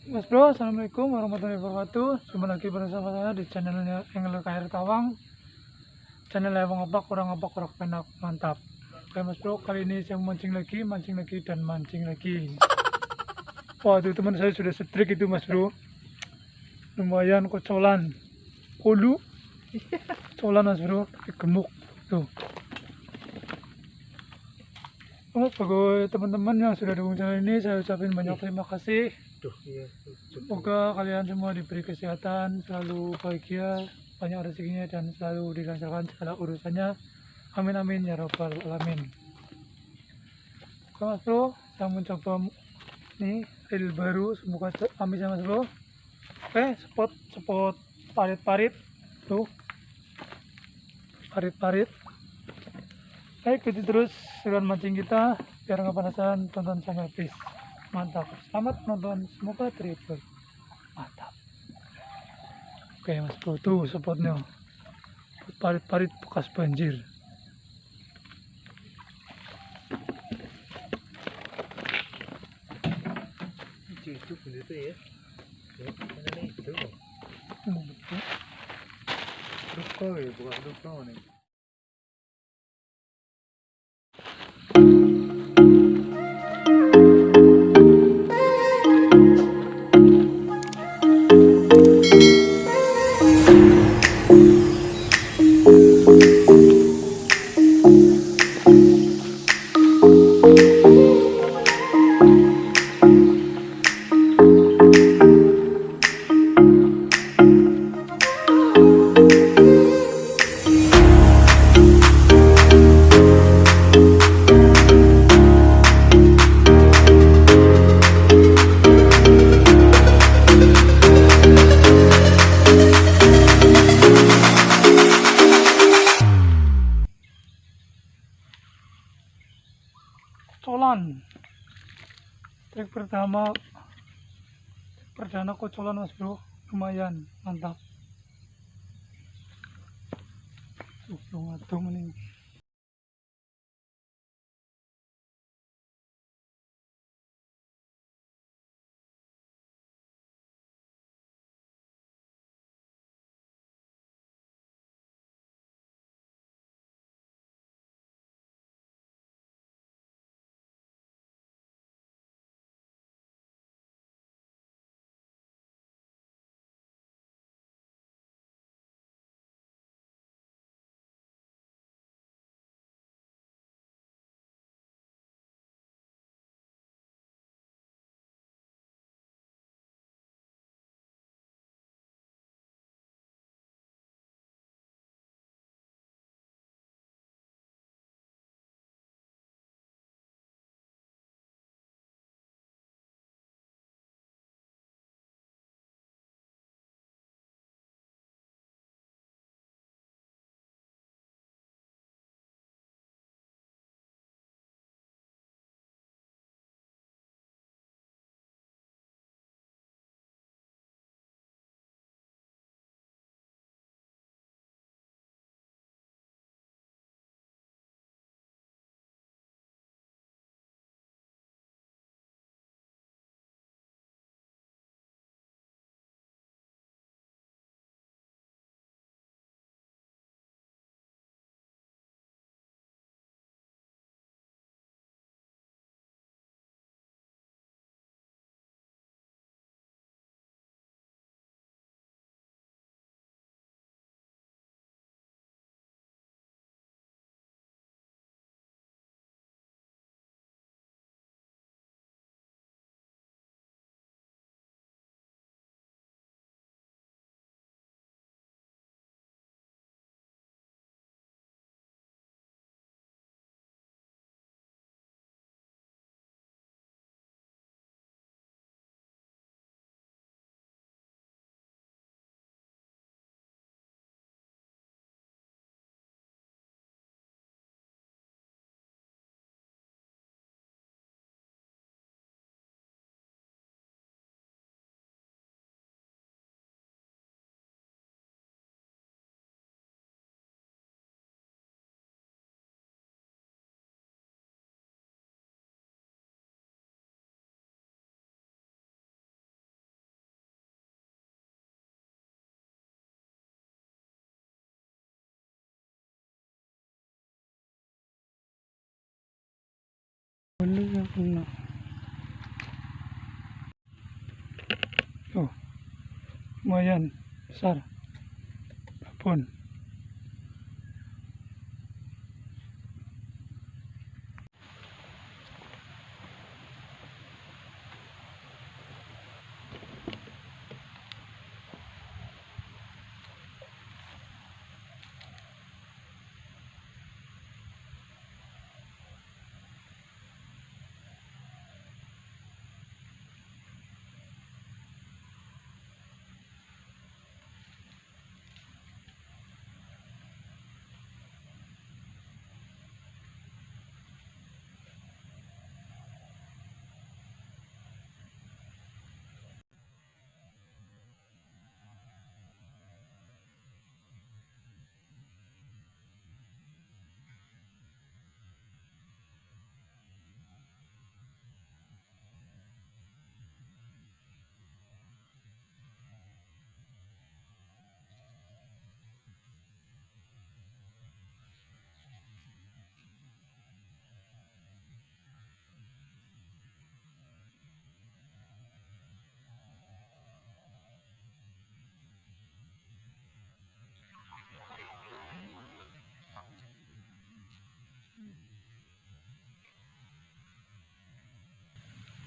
Mas bro, Assalamualaikum warahmatullahi wabarakatuh. Jumpa lagi bersama saya di channelnya KR Tawang. Channel yang ngopak kurang penak mantap. Oke mas bro, kali ini saya mancing lagi dan mancing lagi. Wah, itu teman saya sudah setrik itu mas bro. Lumayan kocolan. Kolu. Kocolan mas bro, tapi gemuk tuh. Oh, bagi teman-teman yang sudah dukung channel ini, saya ucapin banyak terima kasih. Semoga kalian semua diberi kesehatan, selalu bahagia, banyak rezekinya, dan selalu dilancarkan segala urusannya. Amin amin ya robbal alamin. Oke mas bro, saya mencoba nih reel baru, semoga amin ya mas bro. Oke, spot parit tuh, parit. Ikuti terus seruan mancing kita biar nggak panasan, tonton sampai habis. Mantap, selamat menonton, semoga terhibur. Mantap. Oke mas bro, tuh spotnya parit bekas banjir. Itu begitu ya. Mana itu? Ruko ya, bukan ruko nih. Kocolan, trik perdana kocolan mas bro, lumayan mantap. Belum nih. Boleh ya kena. Oh, lumayan besar. Babon.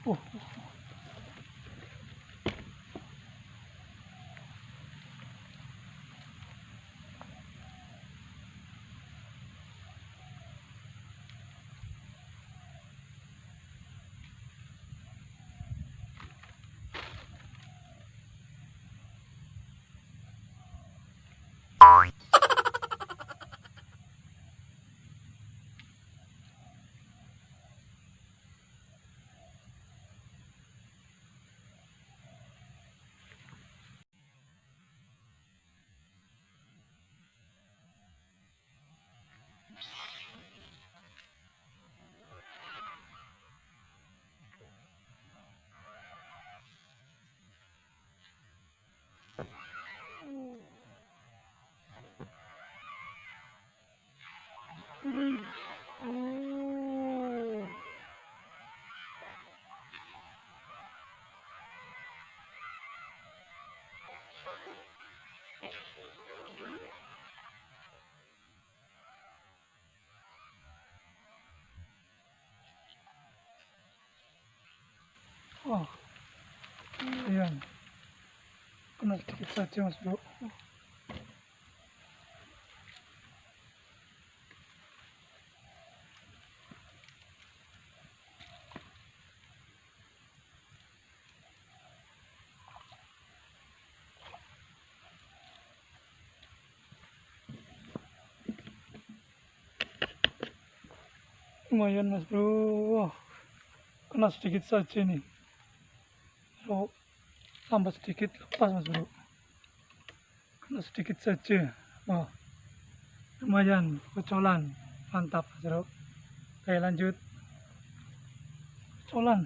Oh, wah, lumayan. Kena sedikit saja mas bro. Lumayan mas bro. Wah, kena sedikit saja nih. Kalau tambah sedikit lepas mas bro. Kena sedikit saja. Wah, lumayan kocolan. Mantap mas bro. Oke lanjut. Kocolan.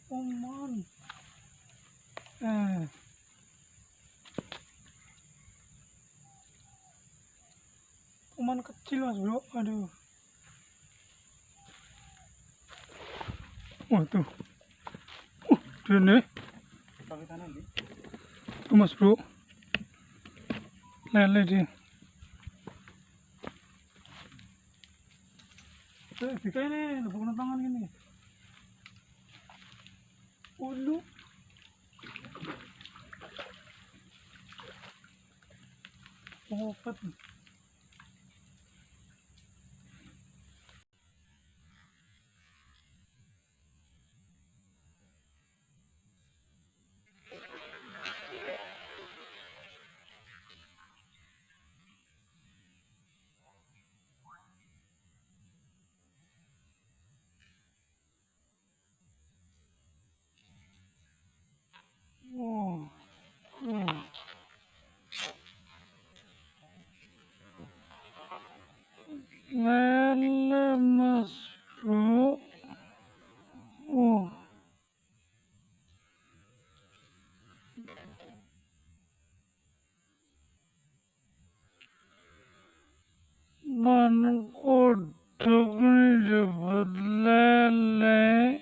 Oman. Oman kecil mas bro. Aduh. Wah tuh. Dia nih. Tuh mas bro. lele dia. Bika ini, bukan tangan gini. Ulu. Pengopat. Oh. Lele mas bro. Oh. Man kodok ini dapat lele.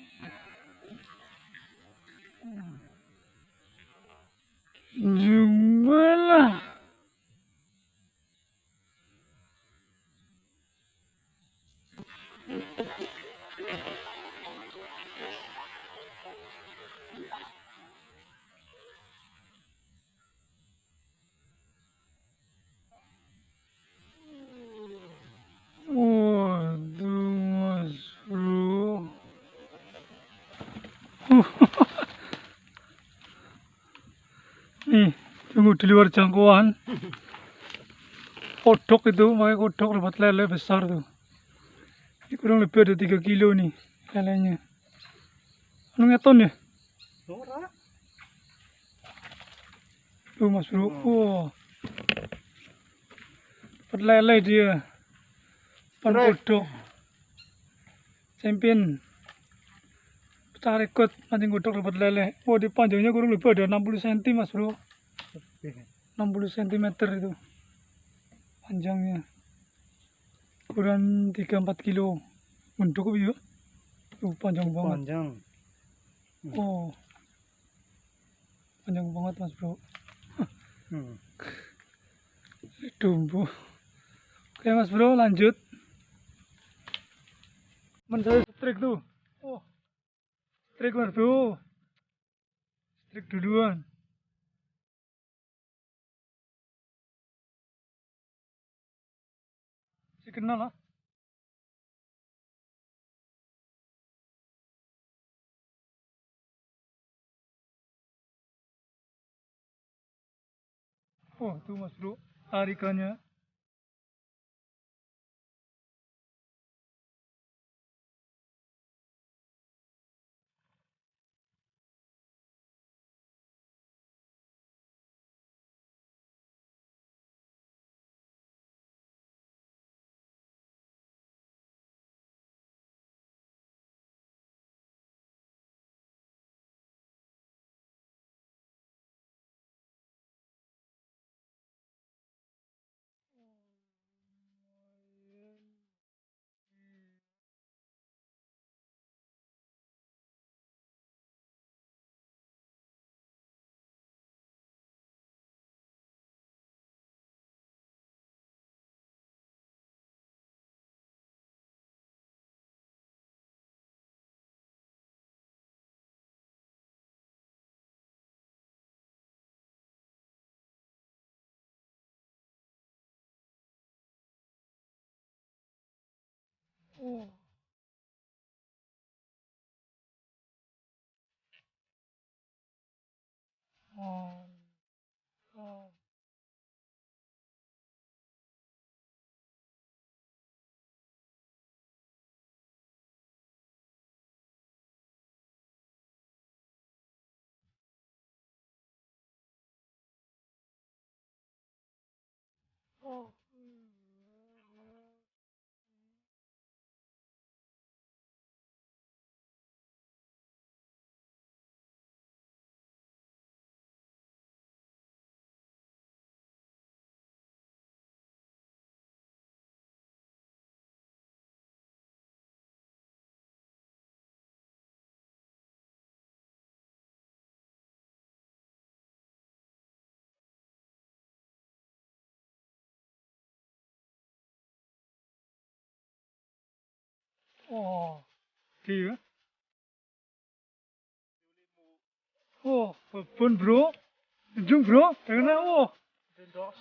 Juga lah. Waduh mas bro. Nih, tunggu di luar jangkauan. Kodok itu, makanya kodok dapat lele besar tuh. Ini kurang lebih ada 3 kilo nih lelenya. Anu ngeton ya? Ora. Tuh mas bro, wow. Dapat lele dia. Pan kodok. Champion. Pecah rekod mancing kodok dapat lele. Oh, di panjangnya kurang lebih ada 60 cm mas bro. 60 cm itu panjangnya. Ukuran 3-4 kilo. Bentuk apa ya? Tuh panjang banget. Panjang. Oh. Panjang banget mas bro. Dumbo. Oke mas bro, lanjut. Teman saya strik tuh. Oh. Strik mas bro. Strik duluan. Si kenal lah. Oh tuh mas bro, tarikannya. Oh. Oh. Oh. Oh. Oh, dia. Oh, babon bro. Ujung bro, karena oh,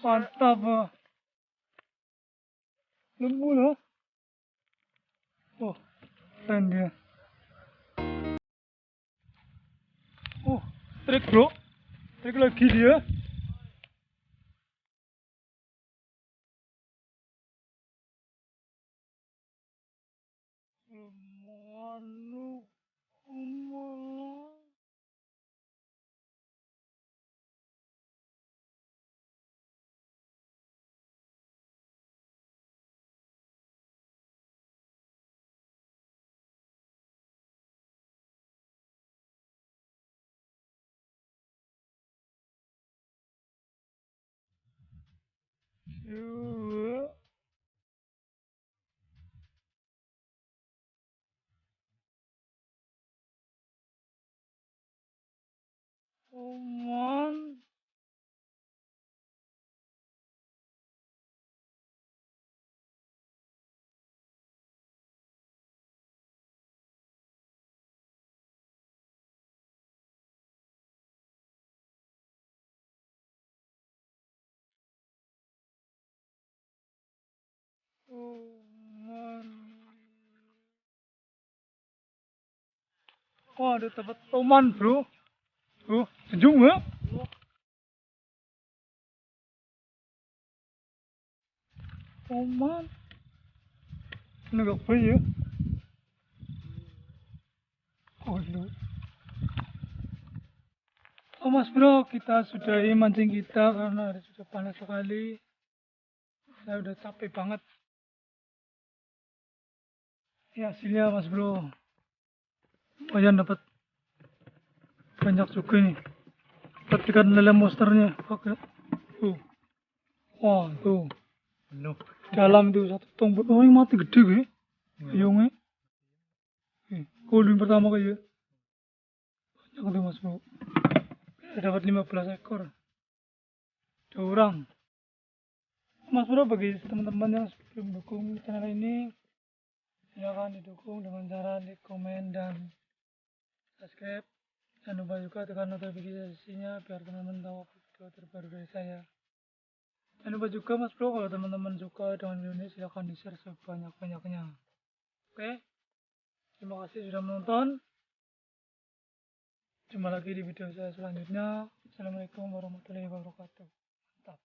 mantap. Lembu loh. Oh, keren dia. Oh, trik bro. Trik lagi dia. Manu, Oman. Oman. Oh, ada tempat Oman bro. Oh, ujung ya. Oman. Ini gak apa ya? Oh, lu. Oh mas bro, kita sudahi mancing kita karena hari sudah panas sekali. Saya udah capek banget. Ya hasilnya mas bro, lumayan dapat banyak juga nih. Dapat ikan lele monsternya. Oke. Wah tuh. Dalam itu satu tong. Oh yang mati gede gue. Biungnya. Kuling pertama kayak. Banyak tuh mas bro. Dapat 15 ekor. Joran. Mas bro, bagi teman-teman yang belum mendukung channel ini, silakan didukung dengan cara like, komen, dan subscribe. Jangan lupa juga tekan notifikasinya biar teman-teman tahu video terbaru dari saya. Jangan lupa juga mas bro, kalau teman-teman suka dengan video ini silahkan di share sebanyak-banyaknya. Oke, terima kasih sudah menonton. Jumpa lagi di video saya selanjutnya. Assalamualaikum warahmatullahi wabarakatuh. Mantap.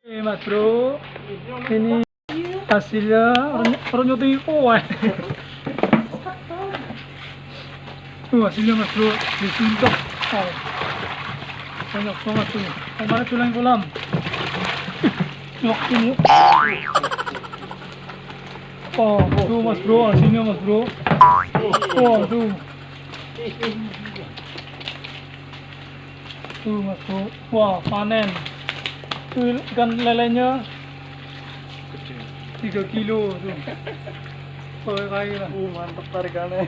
Oke mas bro, ini hasilnya orang nyoting hasilnya mas bro, disuntok. Oh, banyak banget tuh. Kemarin tulang kolam. Ini. Oh, tuh mas bro, hasilnya mas bro. Oh, tuh. Tuh mas bro. Wah, panen. Tuh ikan lelenya 3 kilo tuh. Oh, kayak lah. Mantap tarikannya.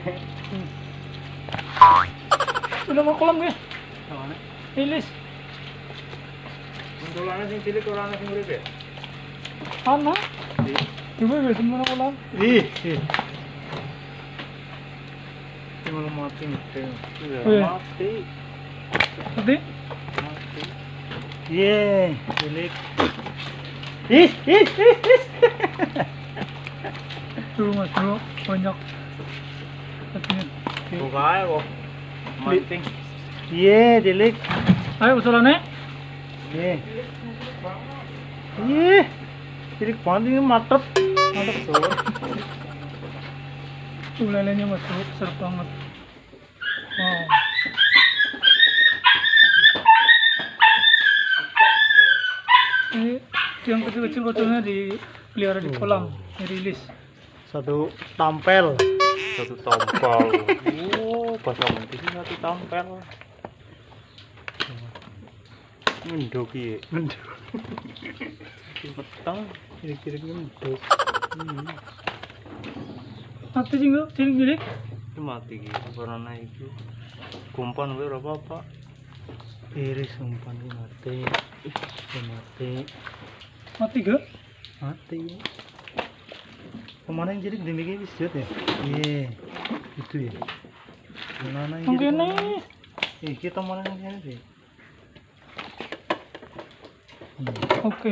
Udah mau kolam ya? Ilis. Munculannya sing cilik orangnya sing urip ya? Ana? Coba ya semua kolam. Ih. Ini malah mati nih. Oh, iya. Mati. Nanti? Mati. Yeay, cilik. Ih. Tuh mas bro, banyak. Katanya. Buka aja kok. Mancing. Yeay, cilik. Ayo usulannya. Yeay. Yeay. Cilik banget ini mantep. Mantep tuh. Tuh lelenya mas bro, besar banget. Wow. Ini yang kecil-kecil kotornya dipelihara di kolam, dirilis. Satu tampel. Oh, bahasa Mancing satu tampel. Mendok ya. Mendok. Petang, cilik-cilik mendok. Mati sih enggak, cilik-cilik. Itu mati gitu, karena itu kumpan gue apa-apa. Iris umpan mati. Mati. Mati gak? Mati. Kemana yang jadi demikian bisa ya? Iya, itu ya. Gimana yang Mungkin jadi? nih. Kita mana yang jadi? Oke.